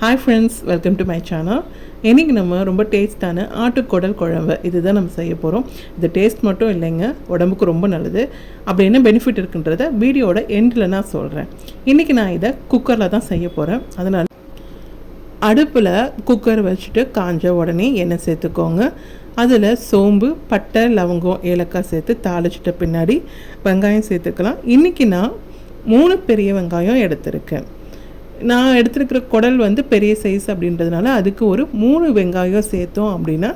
Hi friends, welcome to my channel. இன்றைக்கி நம்ம ரொம்ப டேஸ்ட்டான ஆட்டுக்குடல் குழம்பு இதுதான் நம்ம செய்ய போகிறோம். இது டேஸ்ட் மட்டும் இல்லைங்க, உடம்புக்கு ரொம்ப நல்லது. அப்படி என்ன பெனிஃபிட் இருக்குன்றத வீடியோட எண்டில் நான் சொல்கிறேன். இன்றைக்கி நான் இதை குக்கரில் தான் செய்ய போகிறேன். அதனால் அடுப்பில் குக்கர் வச்சுட்டு காஞ்ச உடனே எண்ணெய் சேர்த்துக்கோங்க. அதில் சோம்பு, பட்டை, லவங்கம், ஏலக்காய் சேர்த்து தாளிச்சிட்ட பின்னாடி வெங்காயம் சேர்த்துக்கலாம். இன்றைக்கி நான் 3 பெரிய வெங்காயம் எடுத்திருக்கேன். நான் எடுத்துருக்கிற குடல் பெரிய சைஸ் அப்படின்றதுனால அதுக்கு ஒரு 3 வெங்காயம் சேர்த்தோம் அப்படின்னா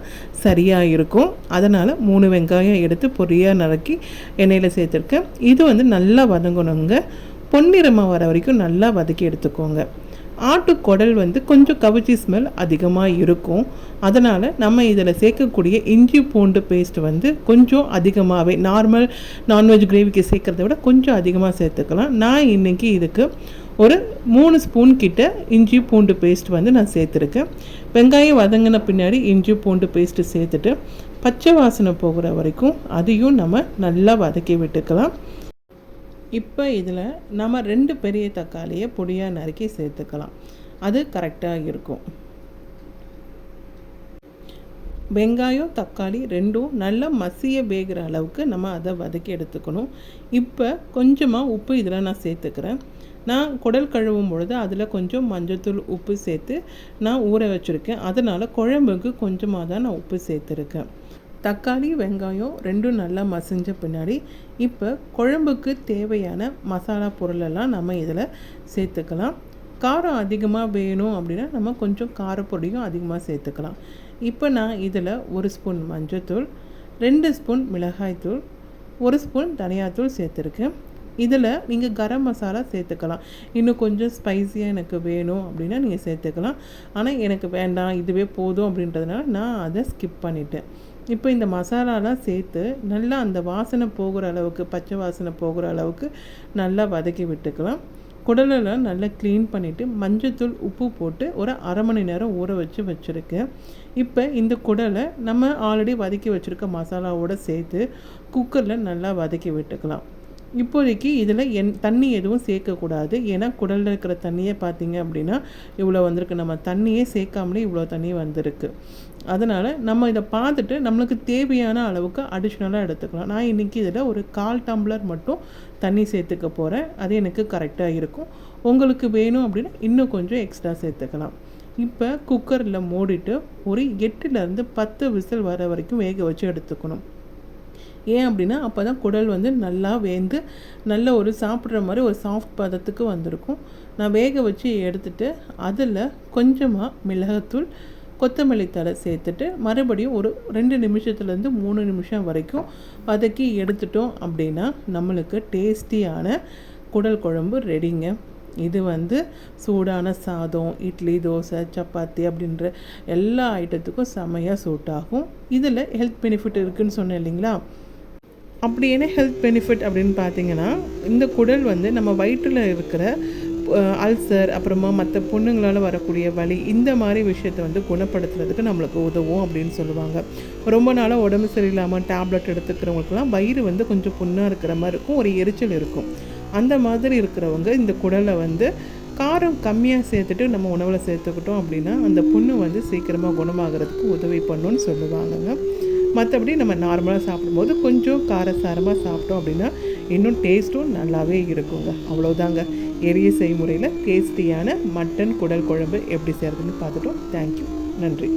சரியாக இருக்கும். அதனால் 3 வெங்காயம் எடுத்து பொரியாக நறுக்கி எண்ணெயில் சேர்த்துருக்கேன். இது நல்லா வதங்கணுங்க. பொன்னிறமாக வர வரைக்கும் நல்லா வதக்கி எடுத்துக்கோங்க. ஆட்டுக்குடல் கொஞ்சம் கவுச்சி ஸ்மெல் அதிகமாக இருக்கும். அதனால் நம்ம இதில் சேர்க்கக்கூடிய இஞ்சி பூண்டு பேஸ்ட் கொஞ்சம் அதிகமாகவே நார்மல் நான்வெஜ் கிரேவிக்கு சேர்க்குறத விட கொஞ்சம் அதிகமாக சேர்த்துக்கலாம். நான் இன்றைக்கி இதுக்கு ஒரு 3 ஸ்பூன் கிட்ட இஞ்சி பூண்டு பேஸ்ட் நான் சேர்த்துருக்கேன். வெங்காயம் வதங்கின பின்னாடி இஞ்சி பூண்டு பேஸ்ட்டு சேர்த்துட்டு பச்சை வாசனை போகிற வரைக்கும் அதையும் நம்ம நல்லா வதக்கி விட்டுக்கலாம். இப்போ இதில் நம்ம 2 பெரிய தக்காளியை பொடியாக நறுக்கி சேர்த்துக்கலாம். அது கரெக்டாக இருக்கும். வெங்காயம் தக்காளி ரெண்டும் நல்லா மசிய வேகிற அளவுக்கு நம்ம அதை வதக்கி எடுத்துக்கணும். இப்போ கொஞ்சமாக உப்பு இதில் நான் சேர்த்துக்கிறேன். நான் குடல் கழுவும் பொழுது அதில் கொஞ்சம் மஞ்சள்தூள் உப்பு சேர்த்து நான் ஊற வச்சுருக்கேன். அதனால் குழம்புக்கு கொஞ்சமாக தான் நான் உப்பு சேர்த்துருக்கேன். தக்காளி வெங்காயம் ரெண்டும் நல்லா மசிஞ்ச பின்னாடி இப்போ குழம்புக்கு தேவையான மசாலா பொருளெல்லாம் நம்ம இதில் சேர்த்துக்கலாம். காரம் அதிகமாக வேணும் அப்படின்னா நம்ம கொஞ்சம் காரப்பொடியும் அதிகமாக சேர்த்துக்கலாம். இப்போ நான் இதில் 1 ஸ்பூன் மஞ்சள்தூள், 2 ஸ்பூன் மிளகாய்த்தூள், 1 ஸ்பூன் தனியாத்தூள் சேர்த்துருக்கேன். இதில் நீங்கள் கரம் மசாலா சேர்த்துக்கலாம். இன்னும் கொஞ்சம் ஸ்பைஸியாக எனக்கு வேணும் அப்படின்னா நீங்கள் சேர்த்துக்கலாம். ஆனால் எனக்கு வேண்டாம், இதுவே போதும் அப்படின்றதுனால நான் அதை ஸ்கிப் பண்ணிட்டேன். இப்போ இந்த மசாலாலாம் சேர்த்து நல்லா அந்த வாசனை போகிற அளவுக்கு, பச்சை வாசனை போகிற அளவுக்கு நல்லா வதக்கி விட்டுக்கலாம். குடலெல்லாம் நல்லா க்ளீன் பண்ணிவிட்டு மஞ்சள்தூள் உப்பு போட்டு ஒரு அரை மணி நேரம் ஊற வச்சுருக்கேன். இப்போ இந்த குடலை நம்ம ஆல்ரெடி வதக்கி வச்சுருக்க மசாலாவோடு சேர்த்து குக்கரில் நல்லா வதக்கி விட்டுக்கலாம். இப்போதைக்கு இதில் தண்ணி எதுவும் சேர்க்கக்கூடாது. ஏன்னா குடலில் இருக்கிற தண்ணியை பார்த்திங்க அப்படின்னா இவ்வளோ வந்திருக்கு. நம்ம தண்ணியே சேர்க்காமலே இவ்வளோ தண்ணி வந்திருக்கு. அதனால் நம்ம இதை பார்த்துட்டு நம்மளுக்கு தேவையான அளவுக்கு அடிஷ்னலாக எடுத்துக்கலாம். நான் இன்றைக்கி இதில் ஒரு 1/4 டம்ளர் மட்டும் தண்ணி சேர்த்துக்க போகிறேன். அது எனக்கு கரெக்டாக இருக்கும். உங்களுக்கு வேணும் அப்படின்னா இன்னும் கொஞ்சம் எக்ஸ்ட்ரா சேர்த்துக்கலாம். இப்போ குக்கரில் மூடிட்டு ஒரு 8லேருந்து 10 விசில் வர வரைக்கும் வேக வச்சு எடுத்துக்கணும். ஏன் அப்படின்னா அப்போ தான் குடல் நல்லா வேந்து நல்ல ஒரு சாப்பிட்ற மாதிரி ஒரு சாஃப்ட் பதத்துக்கு வந்திருக்கும். நான் வேக வச்சு எடுத்துகிட்டு அதில் கொஞ்சமாக மிளகாத்தூள், கொத்தமல்லி தழை சேர்த்துட்டு மறுபடியும் ஒரு 2 நிமிஷத்துலேருந்து 3 நிமிஷம் வரைக்கும் வதக்கி எடுத்துட்டோம் அப்படின்னா நம்மளுக்கு டேஸ்டியான குடல் குழம்பு ரெடிங்க. இது சூடான சாதம், இட்லி, தோசை, சப்பாத்தி அப்படின்ற எல்லா ஐட்டத்துக்கும் செம்மையாக சூட் ஆகும். இதில் ஹெல்த் பெனிஃபிட் இருக்குதுன்னு சொன்னேன் இல்லைங்களா? அப்படி என்ன ஹெல்த் பெனிஃபிட் அப்படின்னு பார்த்தீங்கன்னா, இந்த குடல் நம்ம வயிற்றில் இருக்கிற அல்சர், அப்புறமா மற்ற பொண்ணுங்களால் வரக்கூடிய வலி, இந்த மாதிரி விஷயத்தை குணப்படுத்துறதுக்கு நம்மளுக்கு உதவும் அப்படின்னு சொல்லுவாங்க. ரொம்ப நாளாக உடம்பு சரியில்லாமல் டேப்லெட் எடுத்துக்கிறவங்களுக்குலாம் வயிறு கொஞ்சம் புண்ணாக இருக்கிற மாதிரி இருக்கும், ஒரு எரிச்சல் இருக்கும். அந்த மாதிரி இருக்கிறவங்க இந்த குடலை காரம் கம்மியாக சேர்த்துட்டு நம்ம உணவில் சேர்த்துக்கிட்டோம் அப்படின்னா அந்த புண்ணு சீக்கிரமாக குணமாகிறதுக்கு உதவி பண்ணுன்னு சொல்லுவாங்கங்க. மற்றபடி நம்ம நார்மலாக சாப்பிடும்போது கொஞ்சம் காரசாரமாக சாப்பிட்டோம் அப்படின்னா இன்னும் டேஸ்ட்டும் நல்லாவே இருக்குங்க. அவ்வளோதாங்க. எளிய செய்முறையில் டேஸ்டியான மட்டன் குடல் குழம்பு எப்படி செய்கிறதுன்னு பார்த்துட்டோம். தேங்க்யூ, நன்றி.